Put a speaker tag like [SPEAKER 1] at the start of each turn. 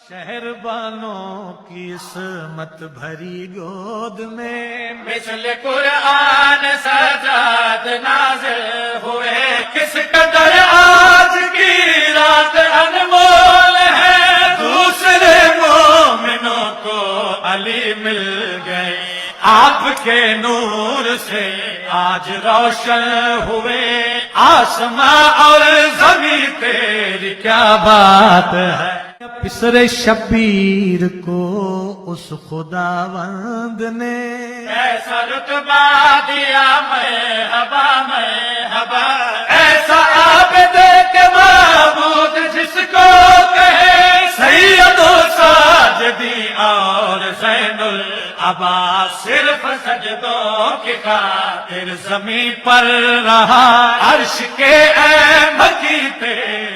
[SPEAKER 1] شہر بانوں کی عصمت بھری گود میں
[SPEAKER 2] مثل قرآن سجاد نازل ہوئے، کس قدر آج کی رات انمول ہے،
[SPEAKER 1] دوسرے مومنوں کو علی مل گئے، آپ کے نور سے آج روشن ہوئے، آسماں اور زمین تیری کیا بات ہے۔ پسر شبیر کو اس خداوند نے
[SPEAKER 2] ایسا رتبہ دیا مرحبا، ایسا عابد کے معبود جس کو کہے
[SPEAKER 1] سید و ساجدی اور زین العباس،
[SPEAKER 2] صرف سجدوں کی خاطر
[SPEAKER 1] زمین پر رہا عرش کے اے مکی تیرے